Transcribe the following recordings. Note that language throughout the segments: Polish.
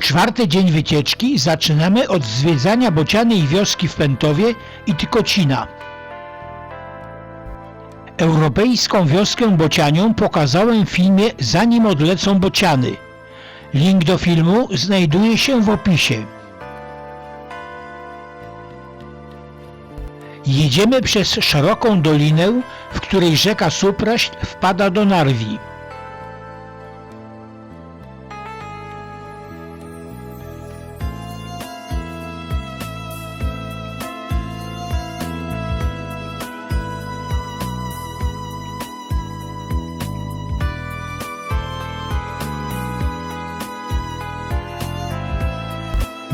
Czwarty dzień wycieczki zaczynamy od zwiedzania bocianej wioski w Pętowie i Tykocina. Europejską wioskę bocianią pokazałem w filmie Zanim odlecą bociany. Link do filmu znajduje się w opisie. Jedziemy przez szeroką dolinę, w której rzeka Supraśl wpada do Narwi.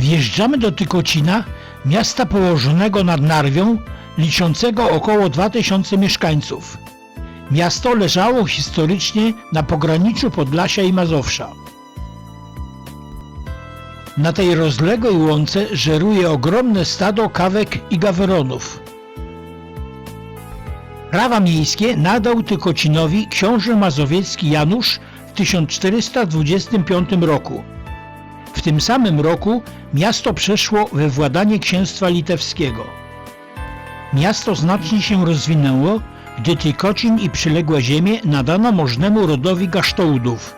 Wjeżdżamy do Tykocina, miasta położonego nad Narwią, liczącego około 2000 mieszkańców. Miasto leżało historycznie na pograniczu Podlasia i Mazowsza. Na tej rozległej łące żeruje ogromne stado kawek i gaweronów. Prawa miejskie nadał Tykocinowi książę mazowiecki Janusz w 1425 roku. W tym samym roku miasto przeszło we władanie księstwa litewskiego. Miasto znacznie się rozwinęło, gdy Tykocin i przyległe ziemie nadano możnemu rodowi Gasztołdów.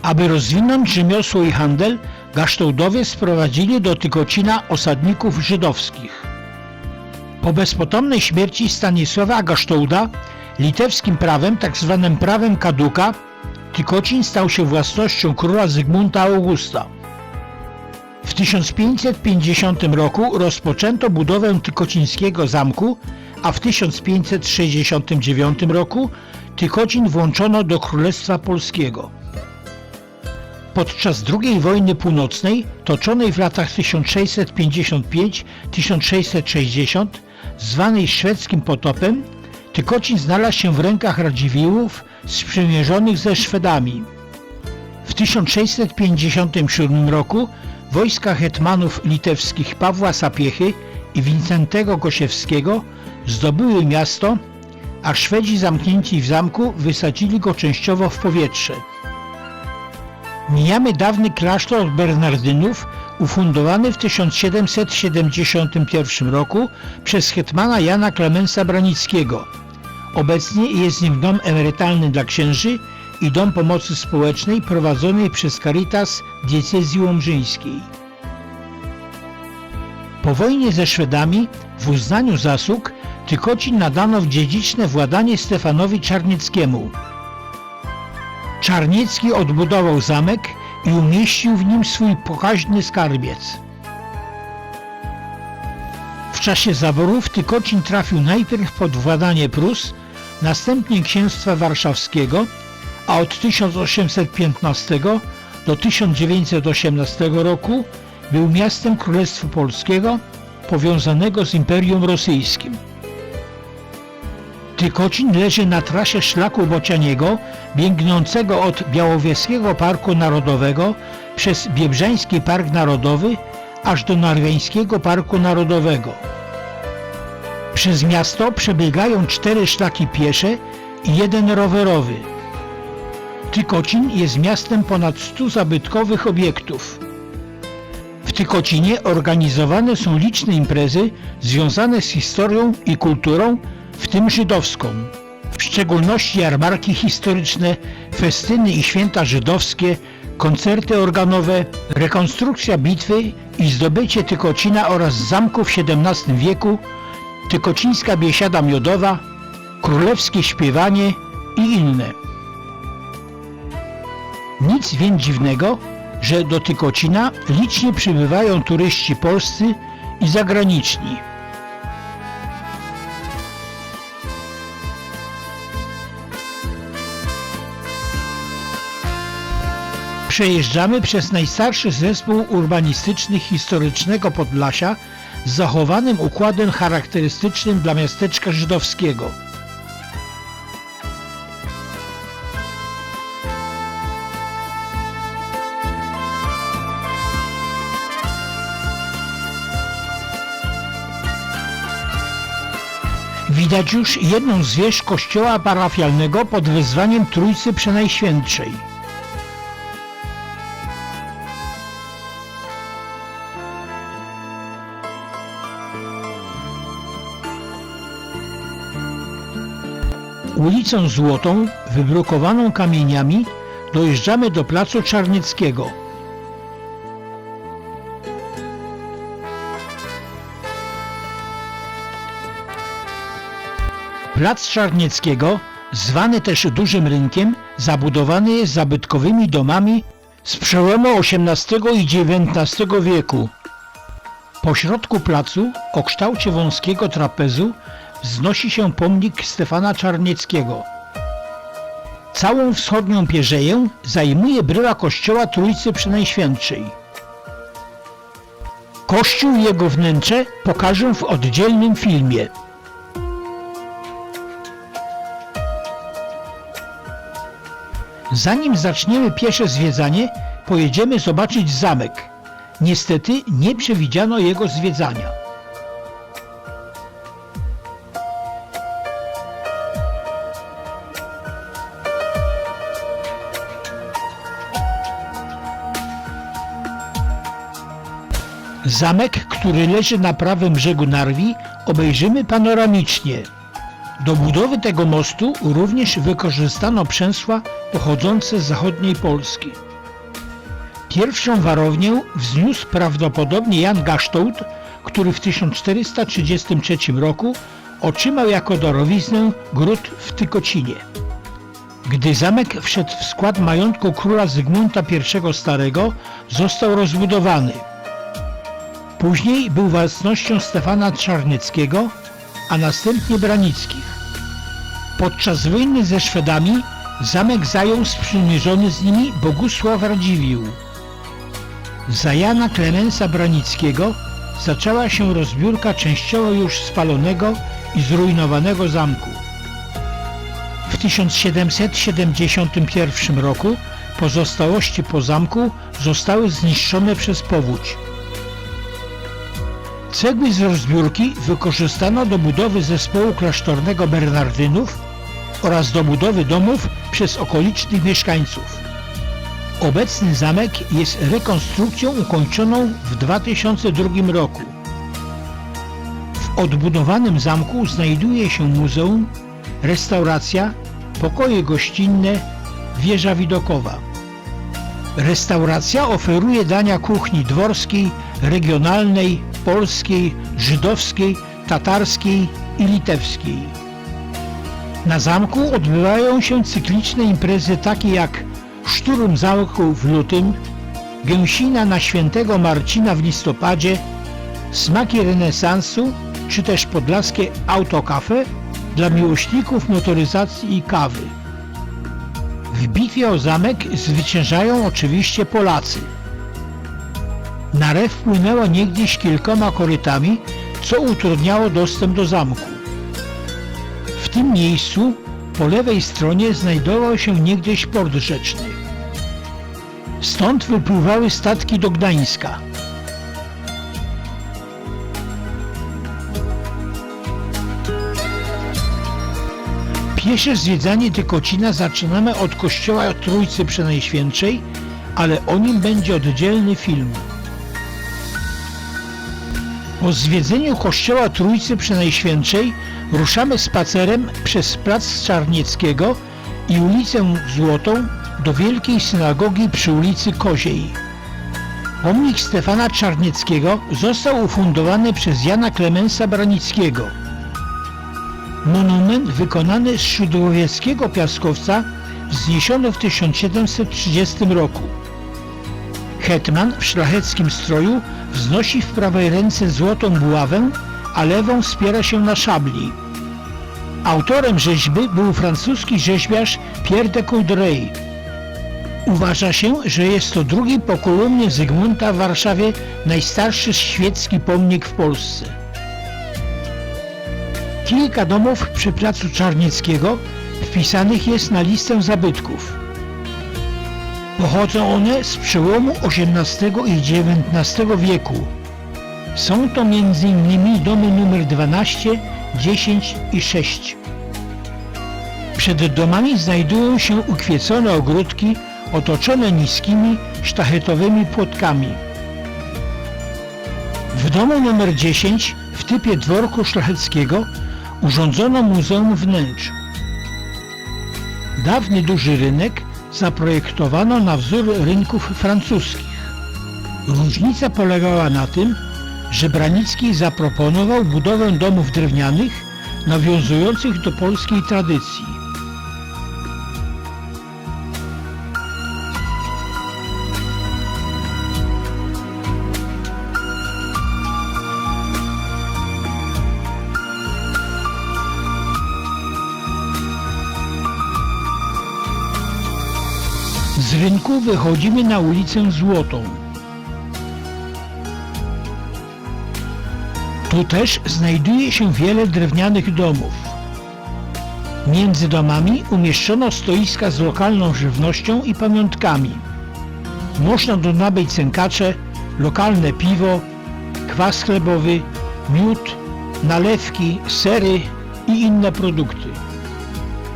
Aby rozwinąć rzemiosło i handel, Gasztołdowie sprowadzili do Tykocina osadników żydowskich. Po bezpotomnej śmierci Stanisława Gasztołda litewskim prawem, tzw. prawem kaduka, Tykocin stał się własnością króla Zygmunta Augusta. W 1550 roku rozpoczęto budowę Tykocińskiego zamku, a w 1569 roku Tykocin włączono do Królestwa Polskiego. Podczas II wojny północnej, toczonej w latach 1655–1660, zwanej szwedzkim potopem, Tykocin znalazł się w rękach Radziwiłłów sprzymierzonych ze Szwedami. W 1657 roku wojska hetmanów litewskich Pawła Sapiechy i Wincentego Gosiewskiego zdobyły miasto, a Szwedzi zamknięci w zamku wysadzili go częściowo w powietrze. Mijamy dawny klasztor Bernardynów, ufundowany w 1771 roku przez hetmana Jana Klemensa Branickiego. Obecnie jest nim dom emerytalny dla księży i dom pomocy społecznej prowadzony przez Caritas diecezji łomżyńskiej. Po wojnie ze Szwedami w uznaniu zasług Tykocin nadano w dziedziczne władanie Stefanowi Czarnieckiemu. Czarniecki odbudował zamek i umieścił w nim swój pokaźny skarbiec. W czasie zaborów Tykocin trafił najpierw pod władanie Prus, następnie Księstwa Warszawskiego, a od 1815 do 1918 roku był miastem Królestwa Polskiego powiązanego z Imperium Rosyjskim. Tykocin leży na trasie szlaku bocianiego biegnącego od Białowieskiego Parku Narodowego przez Biebrzański Park Narodowy aż do Narwiańskiego Parku Narodowego. Przez miasto przebiegają 4 szlaki piesze i 1 rowerowy. Tykocin jest miastem ponad 100 zabytkowych obiektów. W Tykocinie organizowane są liczne imprezy związane z historią i kulturą, w tym żydowską. W szczególności jarmarki historyczne, festyny i święta żydowskie, koncerty organowe, rekonstrukcja bitwy i zdobycie Tykocina oraz zamku w XVII wieku, tykocińska biesiada miodowa, królewskie śpiewanie i inne. Nic więc dziwnego, że do Tykocina licznie przybywają turyści polscy i zagraniczni. Przejeżdżamy przez najstarszy zespół urbanistyczny historycznego Podlasia z zachowanym układem charakterystycznym dla miasteczka żydowskiego. Widać już jedną z wież kościoła parafialnego pod wezwaniem Trójcy Przenajświętszej. Ulicą Złotą, wybrukowaną kamieniami, dojeżdżamy do placu Czarnieckiego. Plac Czarnieckiego, zwany też Dużym Rynkiem, zabudowany jest zabytkowymi domami z przełomu XVIII i XIX wieku. Po środku placu, o kształcie wąskiego trapezu, wznosi się pomnik Stefana Czarnieckiego. Całą wschodnią pierzeję zajmuje bryła kościoła Trójcy Przenajświętszej. Kościół i jego wnętrze pokażę w oddzielnym filmie. Zanim zaczniemy piesze zwiedzanie, pojedziemy zobaczyć zamek. Niestety nie przewidziano jego zwiedzania. Zamek, który leży na prawym brzegu Narwi, obejrzymy panoramicznie. Do budowy tego mostu również wykorzystano przęsła pochodzące z zachodniej Polski. Pierwszą warownię wzniósł prawdopodobnie Jan Gasztołt, który w 1433 roku otrzymał jako darowiznę gród w Tykocinie. Gdy zamek wszedł w skład majątku króla Zygmunta I Starego, został rozbudowany. Później był własnością Stefana Czarnieckiego, a następnie Branickich. Podczas wojny ze Szwedami zamek zajął sprzymierzony z nimi Bogusław Radziwiłł. Za Jana Klemensa Branickiego zaczęła się rozbiórka częściowo już spalonego i zrujnowanego zamku. W 1771 roku pozostałości po zamku zostały zniszczone przez powódź. Cegły z rozbiórki wykorzystano do budowy zespołu klasztornego Bernardynów oraz do budowy domów przez okolicznych mieszkańców. Obecny zamek jest rekonstrukcją ukończoną w 2002 roku. W odbudowanym zamku znajduje się muzeum, restauracja, pokoje gościnne, wieża widokowa. Restauracja oferuje dania kuchni dworskiej, regionalnej, polskiej, żydowskiej, tatarskiej i litewskiej. Na zamku odbywają się cykliczne imprezy takie jak Szturm Zamku w lutym, Gęsina na Świętego Marcina w listopadzie, Smaki renesansu czy też podlaskie autokafe dla miłośników motoryzacji i kawy. W bitwie o zamek zwyciężają oczywiście Polacy. Narew płynęła niegdyś kilkoma korytami, co utrudniało dostęp do zamku. W tym miejscu po lewej stronie znajdował się niegdyś port rzeczny. Stąd wypływały statki do Gdańska. Piesze zwiedzanie Tykocina zaczynamy od kościoła Trójcy Przenajświętszej, ale o nim będzie oddzielny film. Po zwiedzeniu kościoła Trójcy Przenajświętszej ruszamy spacerem przez plac Czarnieckiego i ulicę Złotą do Wielkiej Synagogi przy ulicy Koziej. Pomnik Stefana Czarnieckiego został ufundowany przez Jana Klemensa Branickiego. Monument wykonany z śródłowieckiego piaskowca wzniesiono w 1730 roku. Hetman w szlacheckim stroju wznosi w prawej ręce złotą buławę, a lewą wspiera się na szabli. Autorem rzeźby był francuski rzeźbiarz Pierre de Coudray. Uważa się, że jest to drugi po kolumnie Zygmunta w Warszawie najstarszy świecki pomnik w Polsce. Kilka domów przy placu Czarnieckiego wpisanych jest na listę zabytków. Pochodzą one z przełomu XVIII i XIX wieku. Są to m.in. domy nr 12, 10 i 6. Przed domami znajdują się ukwiecone ogródki otoczone niskimi, sztachetowymi płotkami. W domu nr 10 w typie dworku szlacheckiego urządzono muzeum wnętrz. Dawny duży rynek zaprojektowano na wzór rynków francuskich. Różnica polegała na tym, że Branicki zaproponował budowę domów drewnianych nawiązujących do polskiej tradycji. Z rynku wychodzimy na ulicę Złotą. Tu też znajduje się wiele drewnianych domów. Między domami umieszczono stoiska z lokalną żywnością i pamiątkami. Można tu nabyć sękacze, lokalne piwo, kwas chlebowy, miód, nalewki, sery i inne produkty.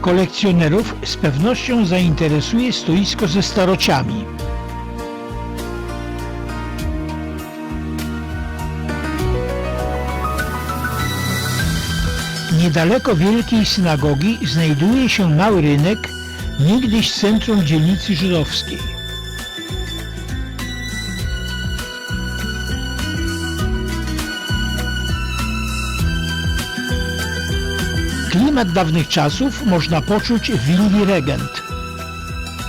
Kolekcjonerów z pewnością zainteresuje stoisko ze starociami. Niedaleko Wielkiej Synagogi znajduje się mały rynek, niegdyś centrum dzielnicy żydowskiej. Klimat dawnych czasów można poczuć w willi Regent.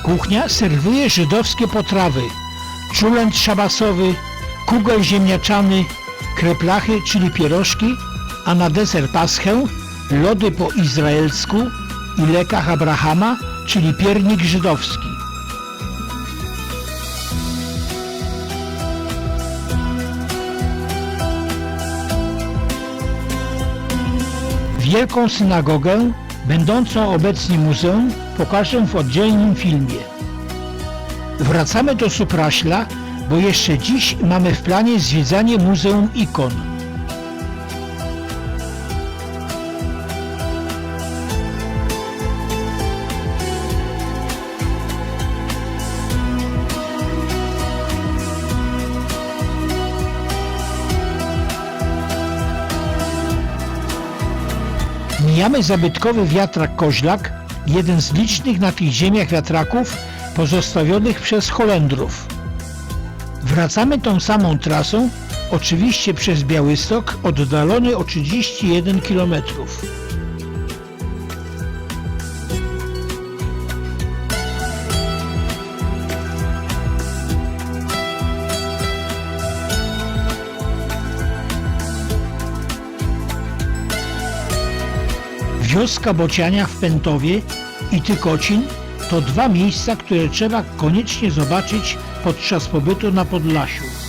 Kuchnia serwuje żydowskie potrawy, czulent szabasowy, kugel ziemniaczany, kreplachy, czyli pierożki, a na deser paschę lody po izraelsku i lekach Abrahama, czyli piernik żydowski. Wielką synagogę, będącą obecnie muzeum, pokażę w oddzielnym filmie. Wracamy do Supraśla, bo jeszcze dziś mamy w planie zwiedzanie Muzeum Ikon. Mijamy zabytkowy wiatrak Koźlak, jeden z licznych na tych ziemiach wiatraków pozostawionych przez Holendrów. Wracamy tą samą trasą, oczywiście przez Białystok, oddalony o 31 km. Wioska Bociania w Pętowie i Tykocin to dwa miejsca, które trzeba koniecznie zobaczyć podczas pobytu na Podlasiu.